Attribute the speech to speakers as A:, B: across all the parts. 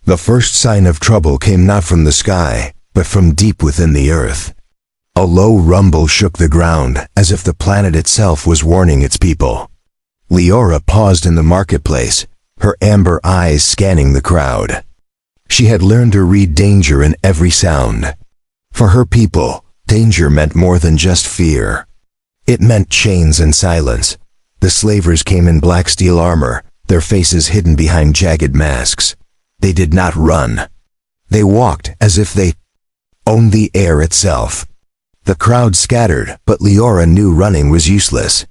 A: The first sign of trouble came not from the sky, but from deep within the earth. A low rumble shook the ground, as if the planet itself was warning its people. Leora paused in the marketplace, her amber eyes scanning the crowd. She had learned to read danger in every sound. For her people, danger meant more than just fear. It meant chains and silence. The slavers came in black steel armor, their faces hidden behind jagged masks. They did not run. They walked as if they owned the air itself. The crowd scattered, but Leora knew running was useless.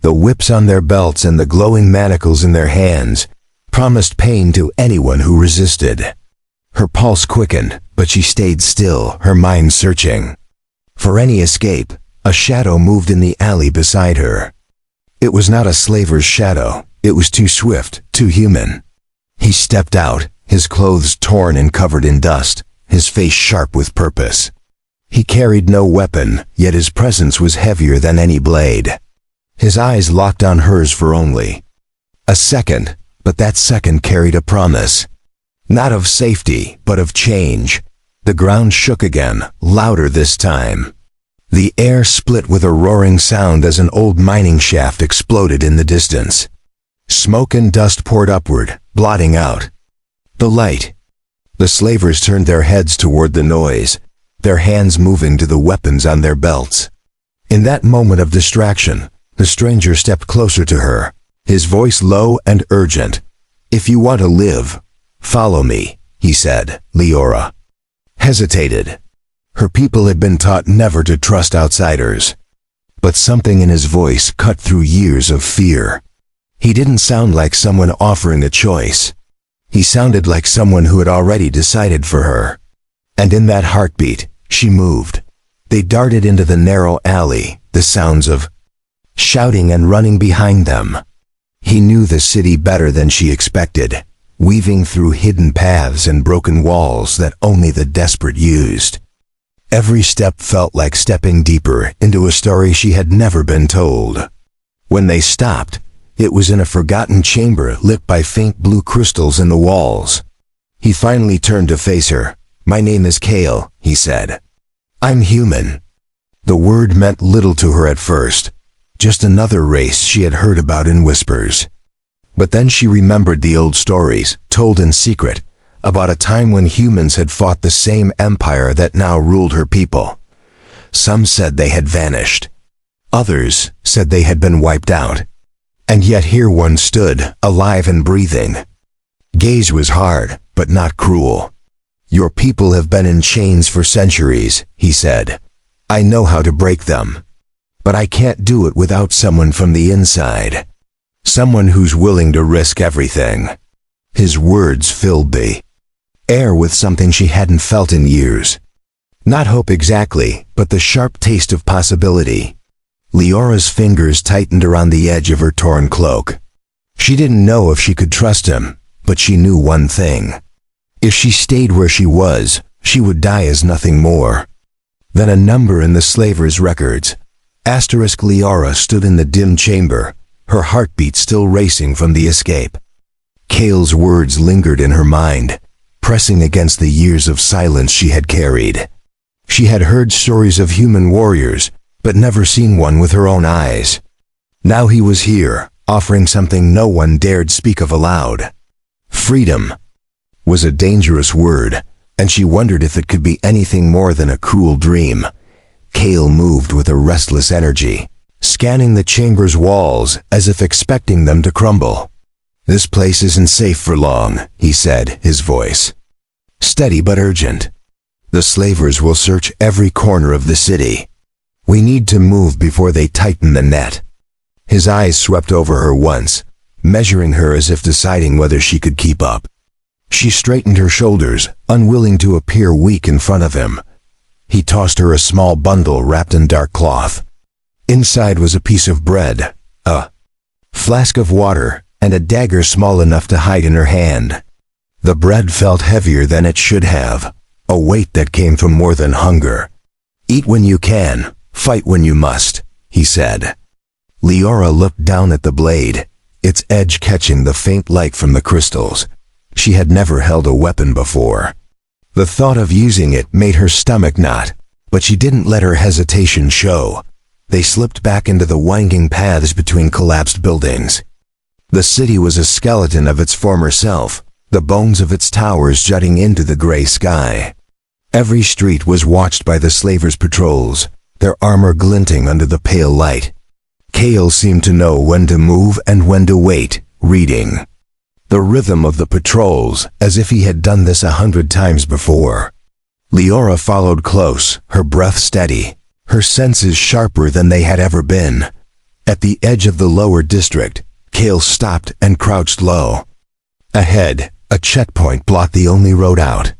A: The whips on their belts and the glowing manacles in their hands promised pain to anyone who resisted. Her pulse quickened, but she stayed still, her mind searching. For any escape, a shadow moved in the alley beside her. It was not a slaver's shadow. It was too swift, too human. He stepped out, his clothes torn and covered in dust, his face sharp with purpose. He carried no weapon, yet his presence was heavier than any blade. His eyes locked on hers for only a second, but that second carried a promise. Not of safety, but of change. The ground shook again, louder this time. The air split with a roaring sound as an old mining shaft exploded in the distance. Smoke and dust poured upward, blotting out the light. The slavers turned their heads toward the noise, their hands moving to the weapons on their belts. In that moment of distraction, the stranger stepped closer to her, his voice low and urgent. "If you want to live, follow me," he said. Leora hesitated. Her people had been taught never to trust outsiders. But something in his voice cut through years of fear. He didn't sound like someone offering a choice. He sounded like someone who had already decided for her. And in that heartbeat, she moved. They darted into the narrow alley, the sounds of shouting and running behind them. He knew the city better than she expected, weaving through hidden paths and broken walls that only the desperate used. Every step felt like stepping deeper into a story she had never been told. When they stopped, it was in a forgotten chamber lit by faint blue crystals in the walls. He finally turned to face her. "My name is Kale," he said. "I'm human." The word meant little to her at first, just another race she had heard about in whispers. But then she remembered the old stories, told in secret, about a time when humans had fought the same empire that now ruled her people. Some said they had vanished. Others said they had been wiped out. And yet here one stood, alive and breathing. Gaze was hard, but not cruel. "Your people have been in chains for centuries," he said. "I know how to break them. But I can't do it without someone from the inside. Someone who's willing to risk everything." His words filled the air with something she hadn't felt in years. Not hope exactly, but the sharp taste of possibility. Leora's fingers tightened around the edge of her torn cloak. She didn't know if she could trust him, but she knew one thing. If she stayed where she was, she would die as nothing more. Then a number in the slavers' records. Asterisk. Leora stood in the dim chamber, her heartbeat still racing from the escape. Kale's words lingered in her mind, pressing against the years of silence she had carried. She had heard stories of human warriors, but never seen one with her own eyes. Now he was here, offering something no one dared speak of aloud. Freedom was a dangerous word, and she wondered if it could be anything more than a cruel dream. Kale moved with a restless energy, scanning the chamber's walls as if expecting them to crumble. "This place isn't safe for long," he said, his voice steady but urgent. "The slavers will search every corner of the city. We need to move before they tighten the net." His eyes swept over her once, measuring her as if deciding whether she could keep up. She straightened her shoulders, unwilling to appear weak in front of him. He tossed her a small bundle wrapped in dark cloth. Inside was a piece of bread, a flask of water, and a dagger small enough to hide in her hand. The bread felt heavier than it should have, a weight that came from more than hunger. "Eat when you can, fight when you must," he said. Leora looked down at the blade, its edge catching the faint light from the crystals. She had never held a weapon before. The thought of using it made her stomach knot, but she didn't let her hesitation show. They slipped back into the winding paths between collapsed buildings. The city was a skeleton of its former self, the bones of its towers jutting into the gray sky. Every street was watched by the slavers' patrols, their armor glinting under the pale light. Kale seemed to know when to move and when to wait, reading the rhythm of the patrols, as if he had done this 100 times before. Leora followed close, her breath steady, her senses sharper than they had ever been. At the edge of the lower district, Kale stopped and crouched low. Ahead, a checkpoint blocked the only road out.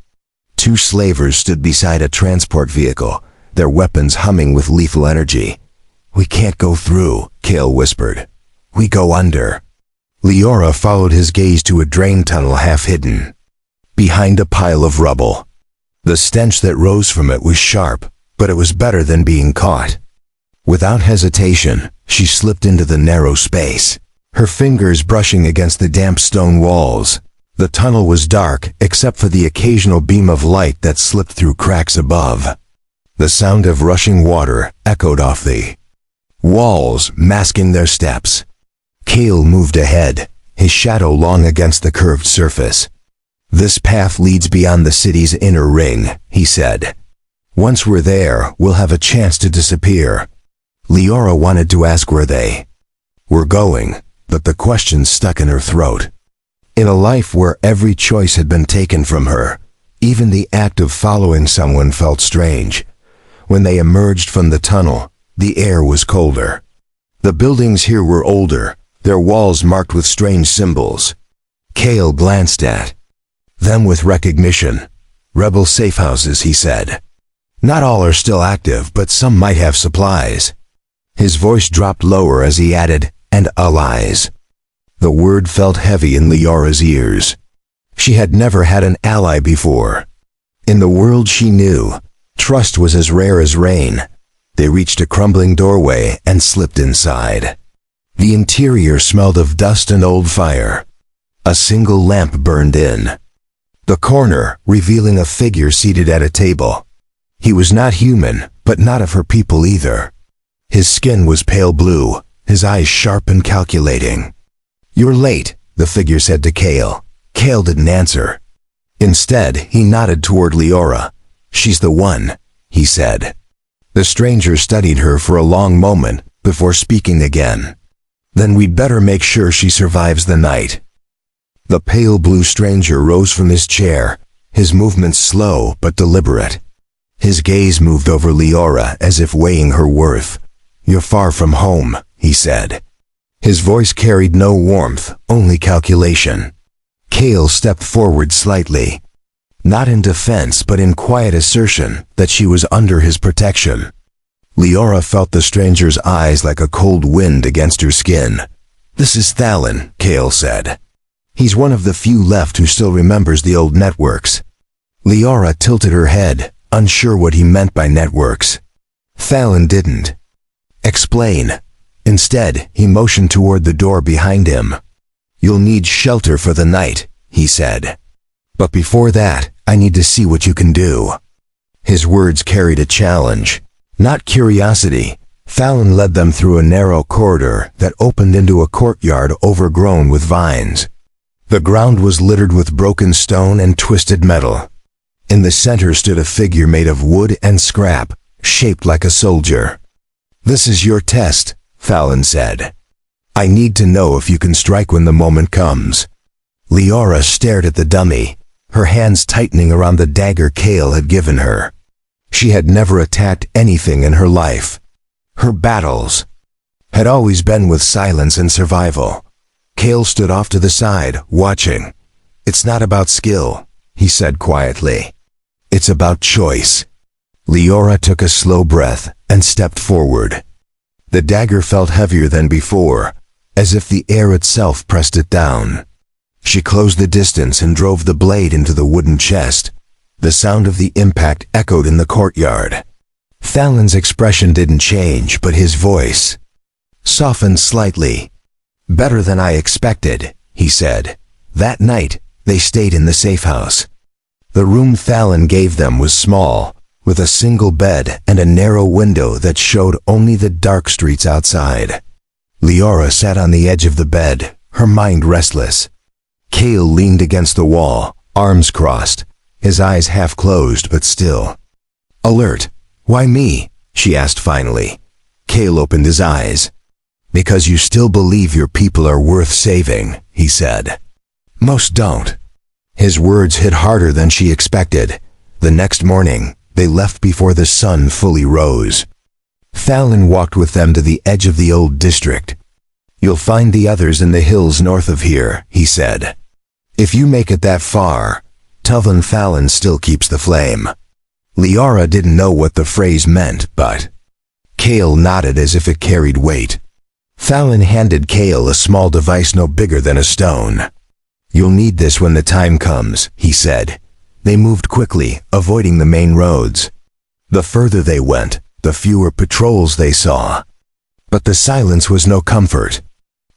A: 2 slavers stood beside a transport vehicle, their weapons humming with lethal energy. "We can't go through," Kale whispered. "We go under." Leora followed his gaze to a drain tunnel half hidden behind a pile of rubble. The stench that rose from it was sharp, but it was better than being caught. Without hesitation, she slipped into the narrow space, her fingers brushing against the damp stone walls. The tunnel was dark except for the occasional beam of light that slipped through cracks above. The sound of rushing water echoed off the walls, masking their steps. Kale moved ahead, his shadow long against the curved surface. "This path leads beyond the city's inner ring," he said. "Once we're there, we'll have a chance to disappear." Leora wanted to ask where they were going, but the question stuck in her throat. In a life where every choice had been taken from her, even the act of following someone felt strange. When they emerged from the tunnel, the air was colder. The buildings here were older, their walls marked with strange symbols. Kale glanced at them with recognition. "Rebel safe houses," he said. "Not all are still active, but some might have supplies." His voice dropped lower as he added, "and allies." The word felt heavy in Leora's ears. She had never had an ally before. In the world she knew, trust was as rare as rain. They reached a crumbling doorway and slipped inside. The interior smelled of dust and old fire. A single lamp burned in the corner, revealing a figure seated at a table. He was not human, but not of her people either. His skin was pale blue, his eyes sharp and calculating. "You're late," the figure said to Kale. Kale didn't answer. Instead, he nodded toward Leora. "She's the one," he said. The stranger studied her for a long moment before speaking again. "Then we'd better make sure she survives the night." The pale blue stranger rose from his chair, his movements slow but deliberate. His gaze moved over Leora as if weighing her worth. "You're far from home," he said. His voice carried no warmth, only calculation. Kale stepped forward slightly, not in defense but in quiet assertion that she was under his protection. Leora felt the stranger's eyes like a cold wind against her skin. "This is Thalin," Kale said. "He's one of the few left who still remembers the old networks." Leora tilted her head, unsure what he meant by networks. Thalin didn't explain. Instead, he motioned toward the door behind him. "You'll need shelter for the night," he said. "But before that, I need to see what you can do." His words carried a challenge, not curiosity. Thalin led them through a narrow corridor that opened into a courtyard overgrown with vines. The ground was littered with broken stone and twisted metal. In the center stood a figure made of wood and scrap, shaped like a soldier. "This is your test," Thalin said. "I need to know if you can strike when the moment comes." Leora stared at the dummy, her hands tightening around the dagger Kale had given her. She had never attacked anything in her life. Her battles had always been with silence and survival. Kale stood off to the side, watching. "It's not about skill," he said quietly. "It's about choice." Leora took a slow breath and stepped forward. The dagger felt heavier than before, as if the air itself pressed it down. She closed the distance and drove the blade into the wooden chest. The sound of the impact echoed in the courtyard. Thalin's expression didn't change, but his voice softened slightly. "Better than I expected," he said. "That night, They stayed in the safe house. The room Fallon gave them was small, with a single bed and a narrow window that showed only the dark streets outside. Leora sat on the edge of the bed, her mind restless. Cale leaned against the wall, arms crossed, his eyes half closed but still. Alert. Why me? She asked finally. Cale opened his eyes. Because you still believe your people are worth saving, he said. Most don't. His words hit harder than she expected. The next morning, they left before the sun fully rose. Fallon walked with them to the edge of the old district. You'll find the others in the hills north of here, he said. If you make it that far, tell them Fallon still keeps the flame. Leora didn't know what the phrase meant, but Cale nodded as if it carried weight. Fallon handed Cale a small device no bigger than a stone. You'll need this when the time comes, he said. They moved quickly, avoiding the main roads. The further they went, the fewer patrols they saw. But the silence was no comfort.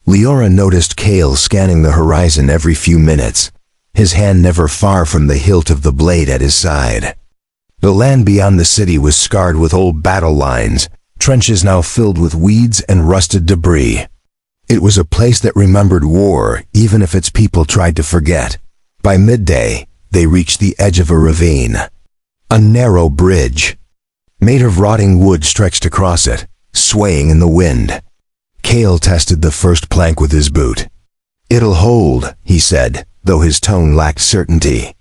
A: Leora noticed Cale scanning the horizon every few minutes, his hand never far from the hilt of the blade at his side. The land beyond the city was scarred with old battle lines, trenches now filled with weeds and rusted debris. It was a place that remembered war, even if its people tried to forget. By midday, they reached the edge of a ravine. A narrow bridge, made of rotting wood, stretched across it, swaying in the wind. Cale tested the first plank with his boot. It'll hold, he said, though his tone lacked certainty.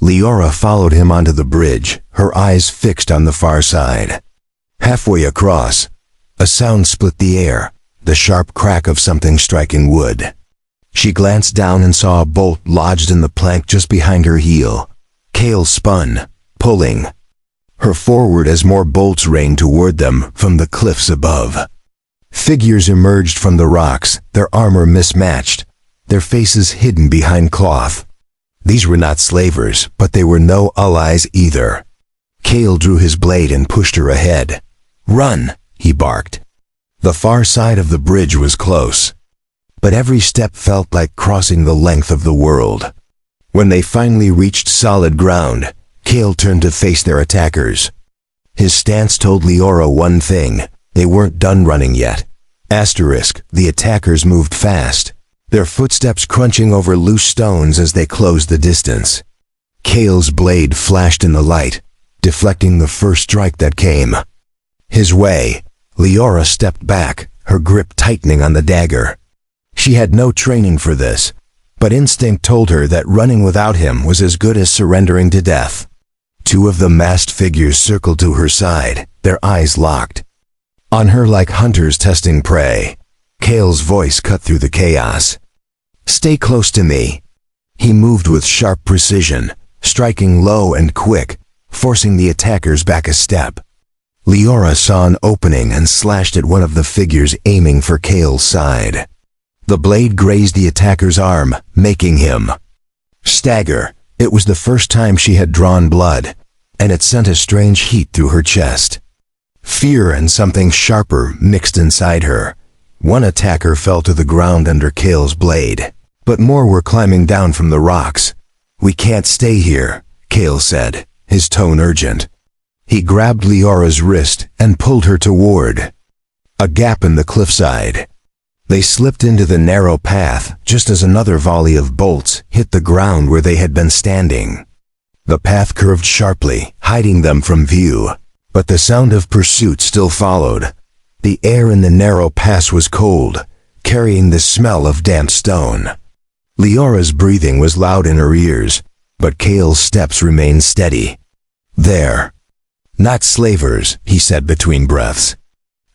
A: Leora followed him onto the bridge, her eyes fixed on the far side. Halfway across, a sound split the air, the sharp crack of something striking wood. She glanced down and saw a bolt lodged in the plank just behind her heel. Cale spun, pulling her forward as more bolts rained toward them from the cliffs above. Figures emerged from the rocks, their armor mismatched, their faces hidden behind cloth. These were not slavers, but they were no allies either. Cale drew his blade and pushed her ahead. Run, he barked. The far side of the bridge was close, but every step felt like crossing the length of the world. When they finally reached solid ground, Cale turned to face their attackers. His stance told Leora one thing: they weren't done running yet. The attackers moved fast, their footsteps crunching over loose stones as they closed the distance. Cale's blade flashed in the light, deflecting the first strike that came. His way, Leora stepped back, her grip tightening on the dagger. She had no training for this, but instinct told her that running without him was as good as surrendering to death. Two of the masked figures circled to her side, their eyes locked. On her like hunters testing prey. Cale's voice cut through the chaos. Stay close to me. He moved with sharp precision, striking low and quick, forcing the attackers back a step. Leora saw an opening and slashed at one of the figures, aiming for Cale's side. The blade grazed the attacker's arm, making him stagger. It was the first time she had drawn blood, and it sent a strange heat through her chest. Fear and something sharper mixed inside her. One attacker fell to the ground under Cale's blade, but more were climbing down from the rocks. We can't stay here, Cale said, his tone urgent. He grabbed Leora's wrist and pulled her toward a gap in the cliffside. They slipped into the narrow path just as another volley of bolts hit the ground where they had been standing. The path curved sharply, hiding them from view, but the sound of pursuit still followed. The air in the narrow pass was cold, carrying the smell of damp stone. Leora's breathing was loud in her ears, but Cale's steps remained steady. There. Not slavers, he said between breaths.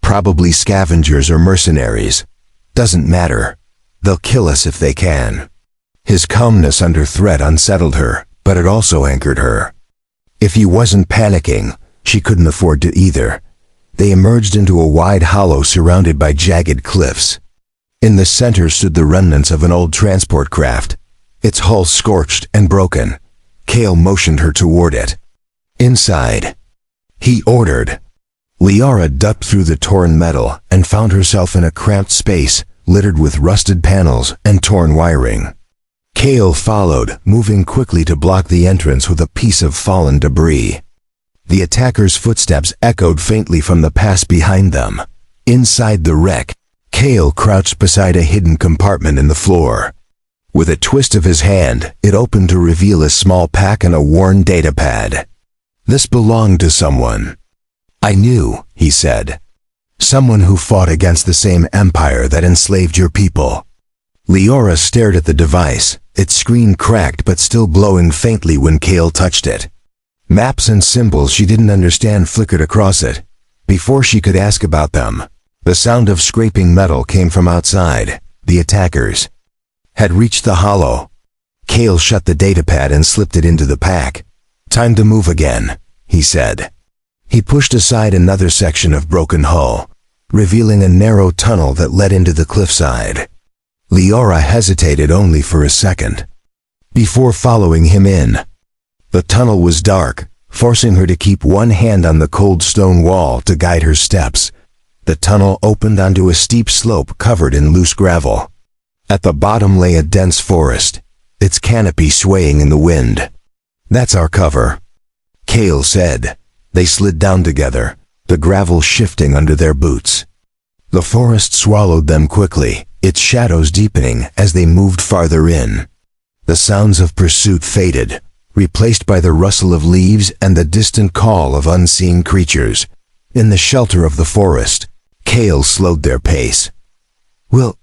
A: Probably scavengers or mercenaries. Doesn't matter. They'll kill us if they can. His calmness under threat unsettled her, but it also anchored her. If he wasn't panicking, she couldn't afford to either. They emerged into a wide hollow surrounded by jagged cliffs. In the center stood the remnants of an old transport craft, its hull scorched and broken. Cale motioned her toward it. Inside, he ordered. Leora ducked through the torn metal and found herself in a cramped space littered with rusted panels and torn wiring. Kale followed, moving quickly to block the entrance with a piece of fallen debris. The attackers' footsteps echoed faintly from the pass behind them. Inside the wreck, Kale crouched beside a hidden compartment in the floor. With a twist of his hand, it opened to reveal a small pack and a worn datapad. This belonged to someone. "I knew," he said. "Someone who fought against the same empire that enslaved your people." Leora stared at the device, its screen cracked but still glowing faintly when Kale touched it. Maps and symbols she didn't understand flickered across it. Before she could ask about them, the sound of scraping metal came from outside. The attackers had reached the hollow. Kale shut the datapad and slipped it into the pack. "Time to move again," he said. He pushed aside another section of broken hull, revealing a narrow tunnel that led into the cliffside. Leora hesitated only for a second before following him in. The tunnel was dark, forcing her to keep one hand on the cold stone wall to guide her steps. The tunnel opened onto a steep slope covered in loose gravel. At the bottom lay a dense forest, its canopy swaying in the wind. "That's our cover," Kale said. They slid down together, the gravel shifting under their boots. The forest swallowed them quickly, its shadows deepening as they moved farther in. The sounds of pursuit faded, replaced by the rustle of leaves and the distant call of unseen creatures. In the shelter of the forest, Kale slowed their pace. "We'll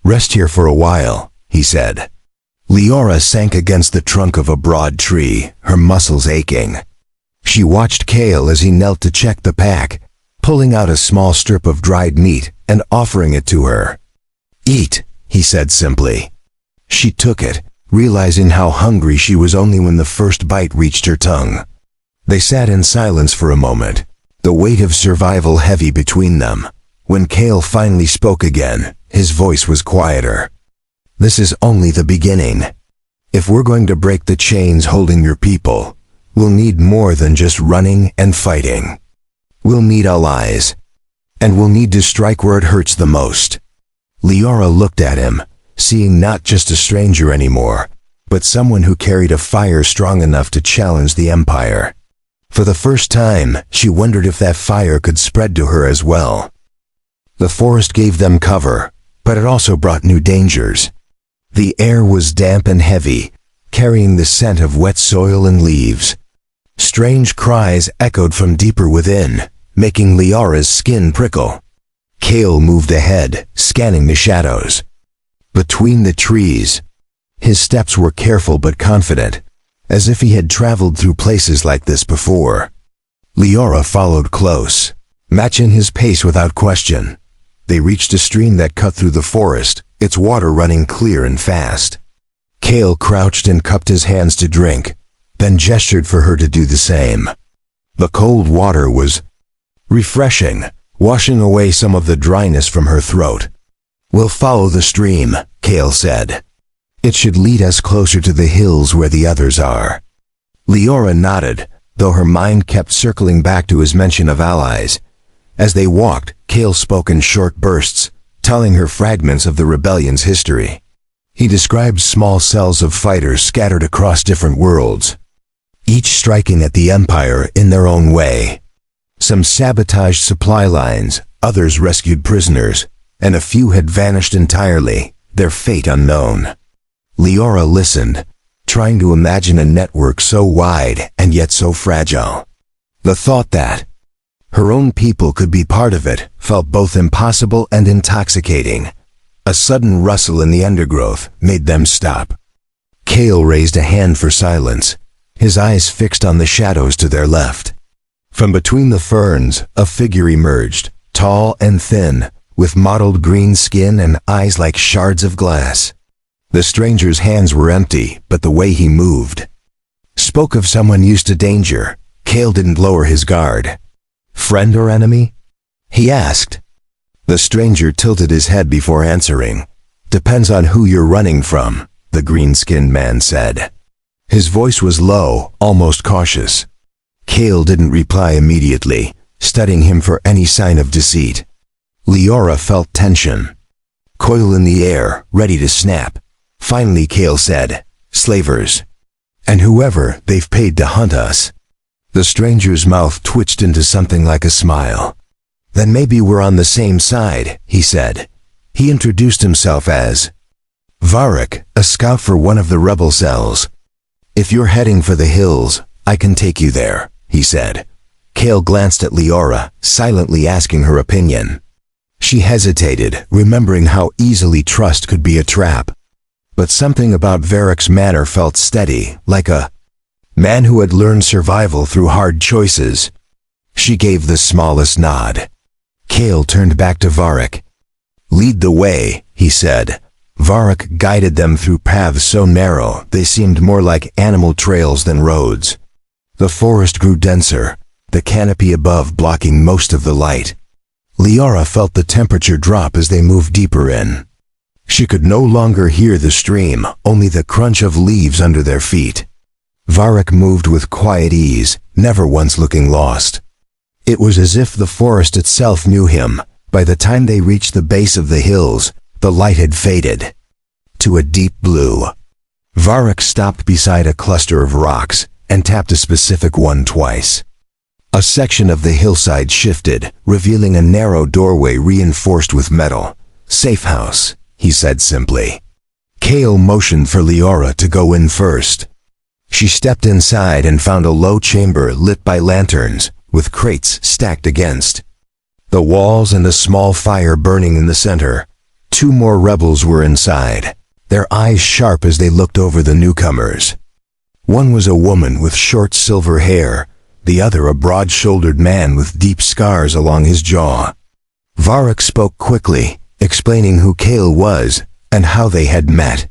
A: rest here for a while," he said. Leora sank against the trunk of a broad tree, her muscles aching. She watched Kale as he knelt to check the pack, pulling out a small strip of dried meat and offering it to her. "Eat," he said simply. She took it, realizing how hungry she was only when the first bite reached her tongue. They sat in silence for a moment, the weight of survival heavy between them. When Kale finally spoke again, his voice was quieter. "This is only the beginning. If we're going to break the chains holding your people, we'll need more than just running and fighting. We'll need allies. And we'll need to strike where it hurts the most." Leora looked at him, seeing not just a stranger anymore, but someone who carried a fire strong enough to challenge the Empire. For the first time, she wondered if that fire could spread to her as well. The forest gave them cover, but it also brought new dangers. The air was damp and heavy, carrying the scent of wet soil and leaves. Strange cries echoed from deeper within, making Leora's skin prickle. Kale moved ahead, scanning the shadows. Between the trees, his steps were careful but confident, as if he had traveled through places like this before. Leora followed close, matching his pace without question. They reached a stream that cut through the forest, its water running clear and fast. Kale crouched and cupped his hands to drink, then gestured for her to do the same. The cold water was refreshing, washing away some of the dryness from her throat. "We'll follow the stream," Kale said. "It should lead us closer to the hills where the others are." Leora nodded, though her mind kept circling back to his mention of allies. As they walked, Kale spoke in short bursts, telling her fragments of the rebellion's history. He described small cells of fighters scattered across different worlds, each striking at the Empire in their own way. Some sabotaged supply lines, others rescued prisoners, and a few had vanished entirely, their fate unknown. Leora listened, trying to imagine a network so wide and yet so fragile. The thought that her own people could be part of it felt both impossible and intoxicating. A sudden rustle in the undergrowth made them stop. Kale raised a hand for silence, his eyes fixed on the shadows to their left. From between the ferns, a figure emerged, tall and thin, with mottled green skin and eyes like shards of glass. The stranger's hands were empty, but the way he moved spoke of someone used to danger. Kale didn't lower his guard. "Friend or enemy?" he asked. The stranger tilted his head before answering. "Depends on who you're running from," the green-skinned man said. His voice was low, almost cautious. Kale didn't reply immediately, studying him for any sign of deceit. Leora felt tension, coil in the air, ready to snap. Finally Kale said, "Slavers. And whoever they've paid to hunt us." The stranger's mouth twitched into something like a smile. "Then maybe we're on the same side," he said. He introduced himself as Varric, a scout for one of the rebel cells. "If you're heading for the hills, I can take you there," he said. Kale glanced at Leora, silently asking her opinion. She hesitated, remembering how easily trust could be a trap. But something about Varric's manner felt steady, like a man who had learned survival through hard choices. She gave the smallest nod. Kale turned back to Varric. "Lead the way," he said. Varric guided them through paths so narrow they seemed more like animal trails than roads. The forest grew denser, the canopy above blocking most of the light. Leora felt the temperature drop as they moved deeper in. She could no longer hear the stream, only the crunch of leaves under their feet. Varric moved with quiet ease, never once looking lost. It was as if the forest itself knew him. By the time they reached the base of the hills, the light had faded to a deep blue. Varric stopped beside a cluster of rocks and tapped a specific one twice. A section of the hillside shifted, revealing a narrow doorway reinforced with metal. "Safe house," he said simply. Kale motioned for Leora to go in first. She stepped inside and found a low chamber lit by lanterns, with crates stacked against the walls and a small fire burning in the center. 2 more rebels were inside, their eyes sharp as they looked over the newcomers. One was a woman with short silver hair, the other a broad-shouldered man with deep scars along his jaw. Varric spoke quickly, explaining who Kale was and how they had met.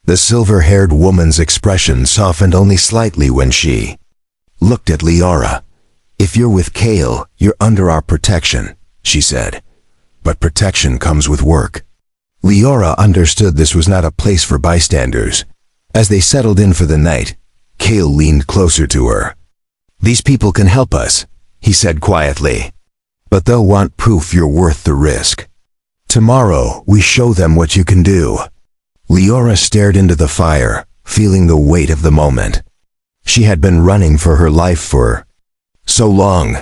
A: The silver-haired woman's expression softened only slightly when she looked at Leora. "If you're with Kale, you're under our protection," she said. "But protection comes with work." Leora understood this was not a place for bystanders. As they settled in for the night, Kale leaned closer to her. "These people can help us," he said quietly. "But they'll want proof you're worth the risk. Tomorrow, we show them what you can do." Leora stared into the fire, feeling the weight of the moment. She had been running for her life for so long.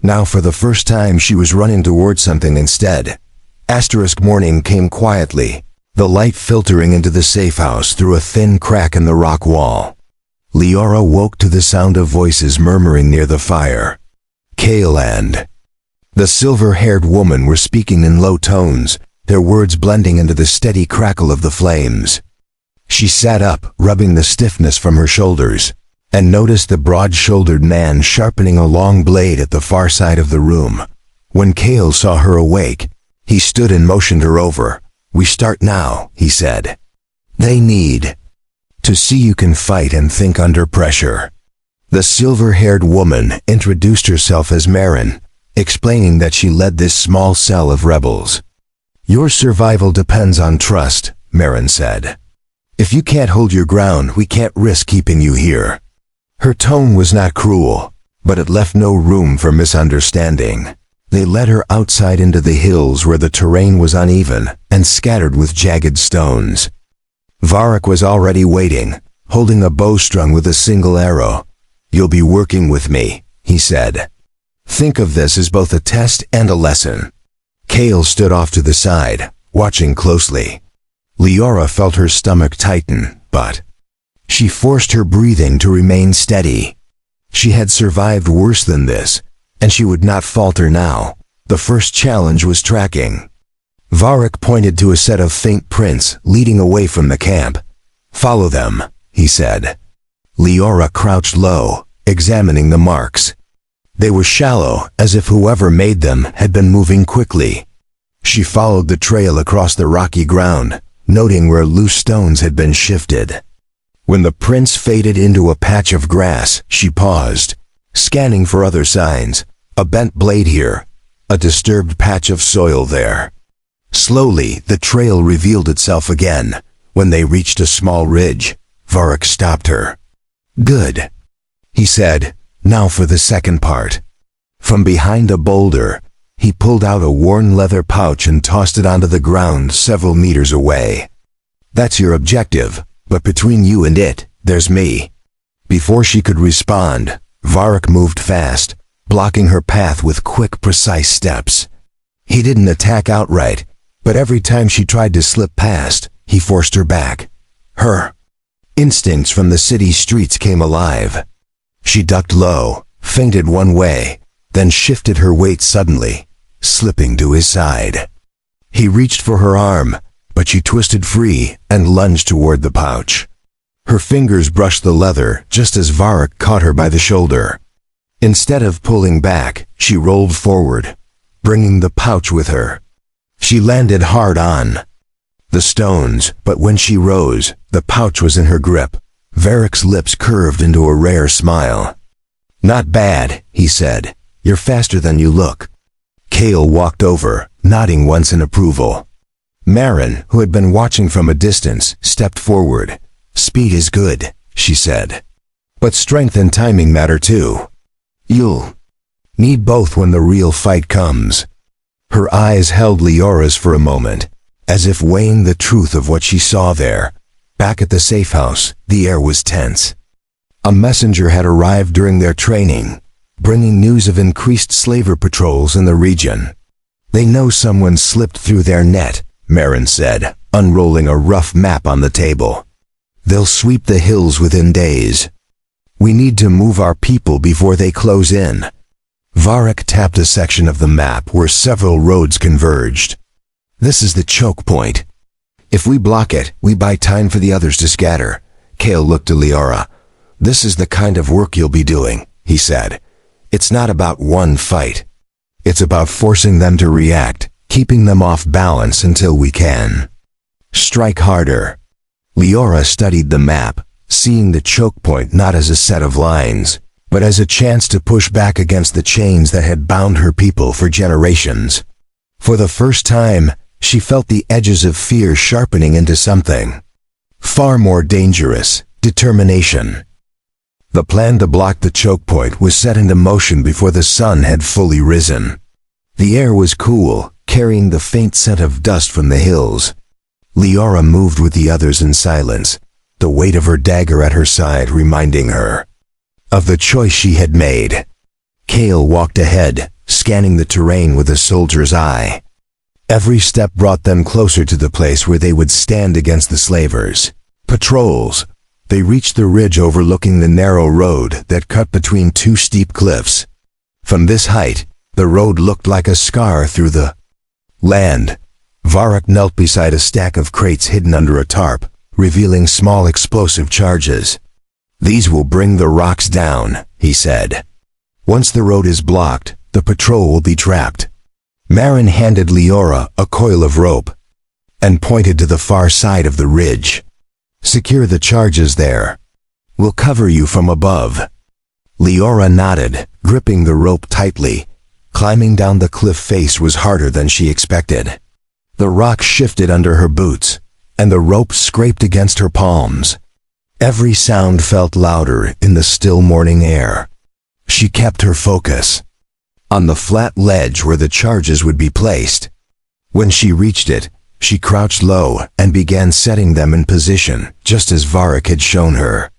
A: Now for the first time she was running towards something instead. Morning came quietly, the light filtering into the safe house through a thin crack in the rock wall. Leora woke to the sound of voices murmuring near the fire. Kale and the silver-haired woman were speaking in low tones, their words blending into the steady crackle of the flames. She sat up, rubbing the stiffness from her shoulders, and noticed the broad-shouldered man sharpening a long blade at the far side of the room. When Kale saw her awake, he stood and motioned her over. "We start now," he said. "They need to see you can fight and think under pressure." The silver-haired woman introduced herself as Marin, explaining that she led this small cell of rebels. "Your survival depends on trust," Marin said. "If you can't hold your ground, we can't risk keeping you here." Her tone was not cruel, but it left no room for misunderstanding. They led her outside into the hills where the terrain was uneven and scattered with jagged stones. Varric was already waiting, holding a bowstring with a single arrow. "You'll be working with me," he said. "Think of this as both a test and a lesson." Kale stood off to the side, watching closely. Leora felt her stomach tighten, but she forced her breathing to remain steady. She had survived worse than this, and she would not falter now. The first challenge was tracking. Varric pointed to a set of faint prints leading away from the camp. "Follow them," he said. Leora crouched low, examining the marks. They were shallow, as if whoever made them had been moving quickly. She followed the trail across the rocky ground, noting where loose stones had been shifted. When the prints faded into a patch of grass, she paused, scanning for other signs. A bent blade here, a disturbed patch of soil there. Slowly, the trail revealed itself again. When they reached a small ridge, Varric stopped her. "Good," he said. "Now for the second part." From behind a boulder, he pulled out a worn leather pouch and tossed it onto the ground several meters away. That's your objective, but between you and it, there's me." Before she could respond, Varric moved fast, blocking her path with quick, precise steps. He didn't attack outright, but every time she tried to slip past, he forced her back. Her instincts from the city streets came alive. She ducked low, feinted one way, then shifted her weight suddenly, slipping to his side. He reached for her arm, but she twisted free and lunged toward the pouch. Her fingers brushed the leather just as Varric caught her by the shoulder. Instead of pulling back, she rolled forward, bringing the pouch with her. She landed hard on the stones, but when she rose, the pouch was in her grip. Varric's lips curved into a rare smile. "Not bad," he said. "You're faster than you look." Kale walked over, nodding once in approval. Marin, who had been watching from a distance, stepped forward. "Speed is good," she said. "But strength and timing matter too. You'll need both when the real fight comes." Her eyes held Leora's for a moment, as if weighing the truth of what she saw there. Back at the safe house, the air was tense. A messenger had arrived during their training, bringing news of increased slaver patrols in the region. "They know someone slipped through their net," Marin said, unrolling a rough map on the table. "They'll sweep the hills within days. We need to move our people before they close in." Varric tapped a section of the map where several roads converged. "This is the choke point. If we block it, we buy time for the others to scatter." Kale looked to Leora. "This is the kind of work you'll be doing," he said. "It's not about one fight. It's about forcing them to react, keeping them off balance until we can strike harder." Leora studied the map, seeing the choke point not as a set of lines, but as a chance to push back against the chains that had bound her people for generations. For the first time, she felt the edges of fear sharpening into something far more dangerous: determination. The plan to block the choke point was set into motion before the sun had fully risen. The air was cool, carrying the faint scent of dust from the hills. Leora moved with the others in silence, the weight of her dagger at her side reminding her of the choice she had made. Kale walked ahead, scanning the terrain with a soldier's eye. Every step brought them closer to the place where they would stand against the slavers. Patrols. They reached the ridge overlooking the narrow road that cut between two steep cliffs. From this height, the road looked like a scar through the land. Varric knelt beside a stack of crates hidden under a tarp, revealing small explosive charges. "These will bring the rocks down," he said. "Once the road is blocked, the patrol will be trapped." Marin handed Leora a coil of rope and pointed to the far side of the ridge. "Secure the charges there. We'll cover you from above." Leora nodded, gripping the rope tightly. Climbing down the cliff face was harder than she expected. The rock shifted under her boots, and the rope scraped against her palms. Every sound felt louder in the still morning air. She kept her focus on the flat ledge where the charges would be placed. When she reached it, she crouched low and began setting them in position, just as Varric had shown her.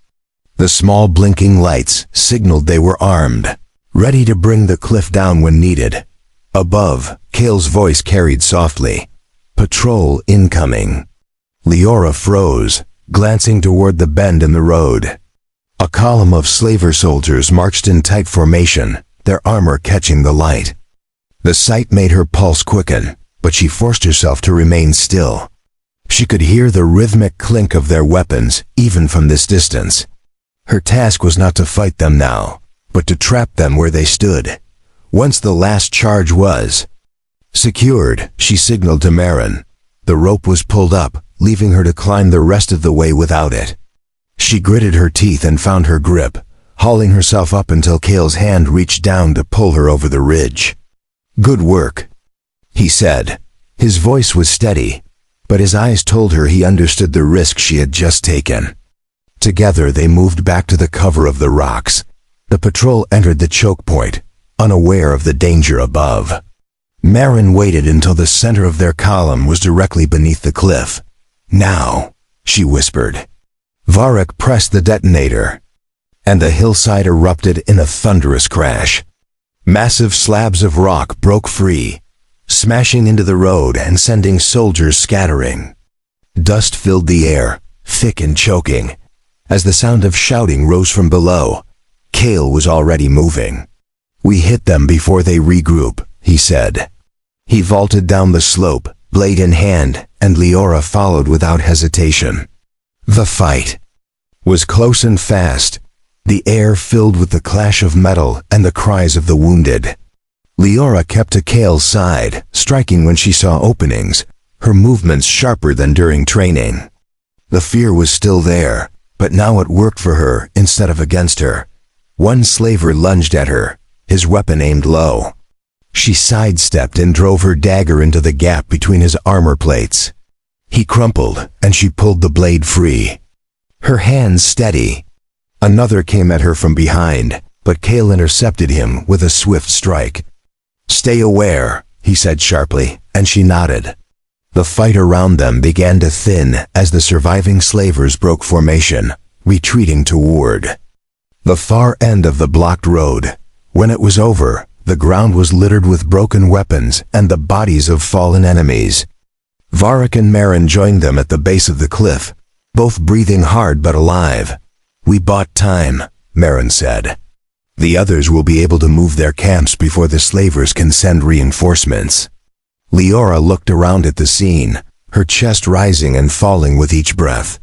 A: The small blinking lights signaled they were armed, ready to bring the cliff down when needed. Above, Kale's voice carried softly, "Patrol incoming." Leora froze, glancing toward the bend in the road. A column of slaver soldiers marched in tight formation, their armor catching the light. The sight made her pulse quicken, but she forced herself to remain still. She could hear the rhythmic clink of their weapons, even from this distance. Her task was not to fight them now, but to trap them where they stood. Once the last charge was secured, she signaled to Marin. The rope was pulled up, leaving her to climb the rest of the way without it. She gritted her teeth and found her grip, hauling herself up until Kale's hand reached down to pull her over the ridge. "Good work," he said. His voice was steady, but his eyes told her he understood the risk she had just taken. Together they moved back to the cover of the rocks. The patrol entered the choke point, unaware of the danger above. Marin waited until the center of their column was directly beneath the cliff. Now, she whispered. Varric pressed the detonator, and the hillside erupted in a thunderous crash. Massive slabs of rock broke free, smashing into the road and sending soldiers scattering. Dust filled the air, thick and choking. As the sound of shouting rose from below, Kale was already moving. "We hit them before they regroup," he said. He vaulted down the slope, blade in hand, and Leora followed without hesitation. The fight was close and fast, the air filled with the clash of metal and the cries of the wounded. Leora kept to Kale's side, striking when she saw openings, her movements sharper than during training. The fear was still there, but now it worked for her instead of against her. One slaver lunged at her, his weapon aimed low. She sidestepped and drove her dagger into the gap between his armor plates. He crumpled, and she pulled the blade free, her hands steady. Another came at her from behind, but Kale intercepted him with a swift strike. "Stay aware," he said sharply, and she nodded. The fight around them began to thin as the surviving slavers broke formation, retreating toward the far end of the blocked road. When it was over, the ground was littered with broken weapons and the bodies of fallen enemies. Varric and Marin joined them at the base of the cliff, both breathing hard but alive. "We bought time," Marin said. "The others will be able to move their camps before the slavers can send reinforcements." Leora looked around at the scene, her chest rising and falling with each breath.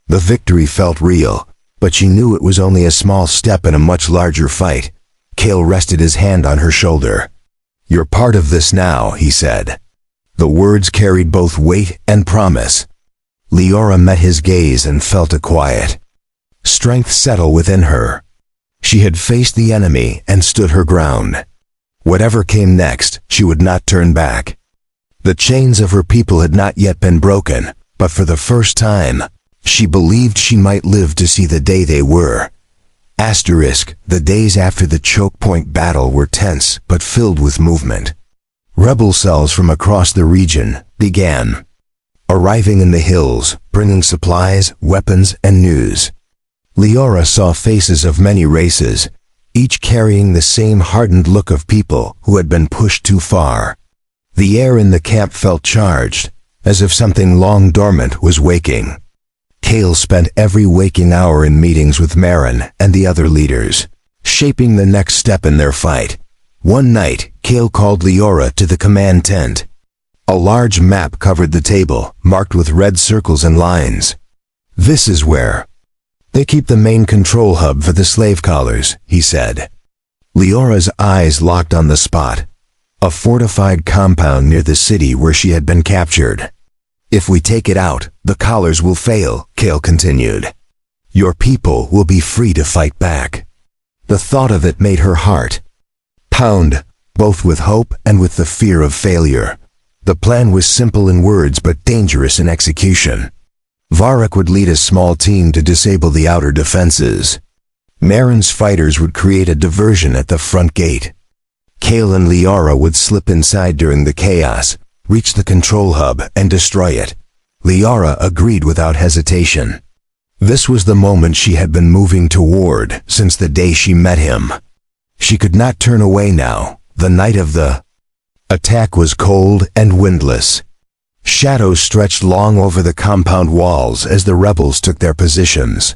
A: The victory felt real, but she knew it was only a small step in a much larger fight. Kale rested his hand on her shoulder. "You're part of this now," he said. The words carried both weight and promise. Leora met his gaze and felt a quiet strength settle within her. She had faced the enemy and stood her ground. Whatever came next, she would not turn back. The chains of her people had not yet been broken, but for the first time, she believed she might live to see the day they were. The days after the choke point battle were tense but filled with movement. Rebel cells from across the region began arriving in the hills, bringing supplies, weapons, and news. Leora saw faces of many races, each carrying the same hardened look of people who had been pushed too far. The air in the camp felt charged, as if something long dormant was waking. Kale spent every waking hour in meetings with Marin and the other leaders, shaping the next step in their fight. One night, Kale called Leora to the command tent. A large map covered the table, marked with red circles and lines. "This is where they keep the main control hub for the slave collars," he said. Leora's eyes locked on the spot, a fortified compound near the city where she had been captured. "If we take it out, the collars will fail," Kale continued. "Your people will be free to fight back." The thought of it made her heart pound, both with hope and with the fear of failure. The plan was simple in words but dangerous in execution. Varric would lead a small team to disable the outer defenses. Marin's fighters would create a diversion at the front gate. Kale and Leora would slip inside during the chaos, reach the control hub, and destroy it. Leora agreed without hesitation. This was the moment she had been moving toward since the day she met him. She could not turn away now. The night of the attack was cold and windless. Shadows stretched long over the compound walls as the rebels took their positions.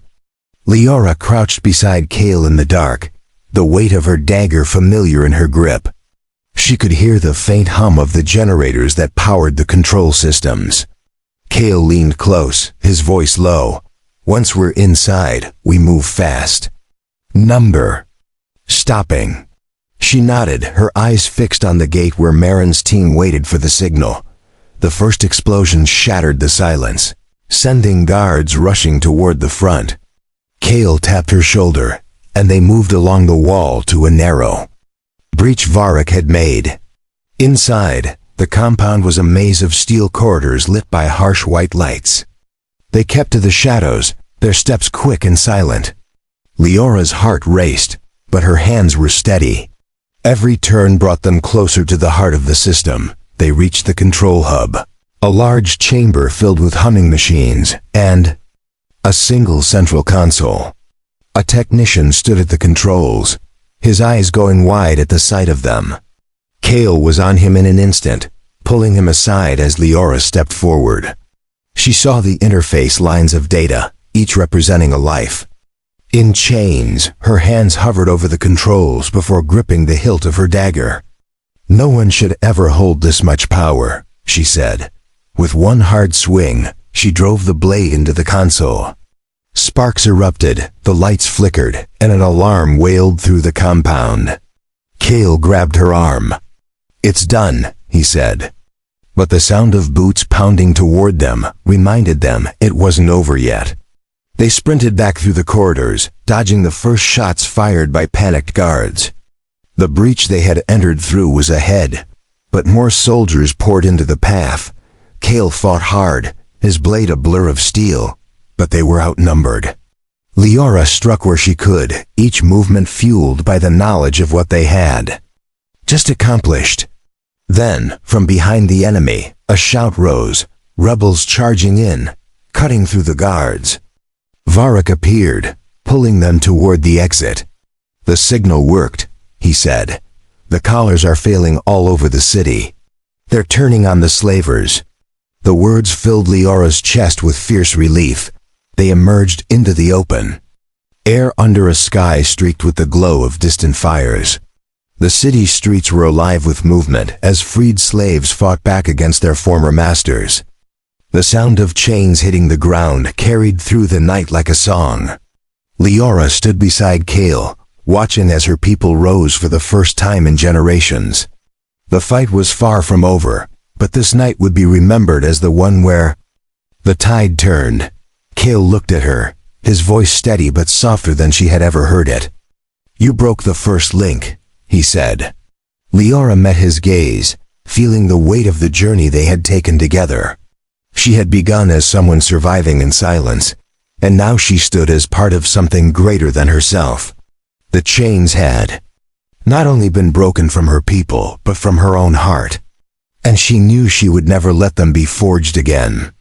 A: Leora crouched beside Kale in the dark, the weight of her dagger familiar in her grip. She could hear the faint hum of the generators that powered the control systems. Kale leaned close, his voice low. "Once we're inside, we move fast." "Number." "Stopping." She nodded, her eyes fixed on the gate where Marin's team waited for the signal. The first explosion shattered the silence, sending guards rushing toward the front. Kale tapped her shoulder, and they moved along the wall to a narrow breach Varric had made. Inside, the compound was a maze of steel corridors lit by harsh white lights. They kept to the shadows, their steps quick and silent. Leora's heart raced, but her hands were steady. Every turn brought them closer to the heart of the system. They reached the control hub. A large chamber filled with humming machines, and a single central console. A technician stood at the controls, his eyes going wide at the sight of them. Kale was on him in an instant, pulling him aside as Leora stepped forward. She saw the interface lines of data, each representing a life. In chains, her hands hovered over the controls before gripping the hilt of her dagger. "No one should ever hold this much power," she said. With one hard swing, she drove the blade into the console. Sparks erupted, the lights flickered, and an alarm wailed through the compound. Kale grabbed her arm. "It's done," he said. But the sound of boots pounding toward them reminded them it wasn't over yet. They sprinted back through the corridors, dodging the first shots fired by panicked guards. The breach they had entered through was ahead, but more soldiers poured into the path. Kale fought hard, his blade a blur of steel, but they were outnumbered. Leora struck where she could, each movement fueled by the knowledge of what they had just accomplished. Then, from behind the enemy, a shout rose, rebels charging in, cutting through the guards. Varric appeared, pulling them toward the exit. "The signal worked," he said. "The collars are failing all over the city. They're turning on the slavers." The words filled Leora's chest with fierce relief. They emerged into the open. Air under a sky streaked with the glow of distant fires. The city's streets were alive with movement as freed slaves fought back against their former masters. The sound of chains hitting the ground carried through the night like a song. Leora stood beside Kale, watching as her people rose for the first time in generations. The fight was far from over, but this night would be remembered as the one where the tide turned. Kale looked at her, his voice steady but softer than she had ever heard it. "You broke the first link," he said. Leora met his gaze, feeling the weight of the journey they had taken together. She had begun as someone surviving in silence, and now she stood as part of something greater than herself. The chains had not only been broken from her people, but from her own heart, and she knew she would never let them be forged again.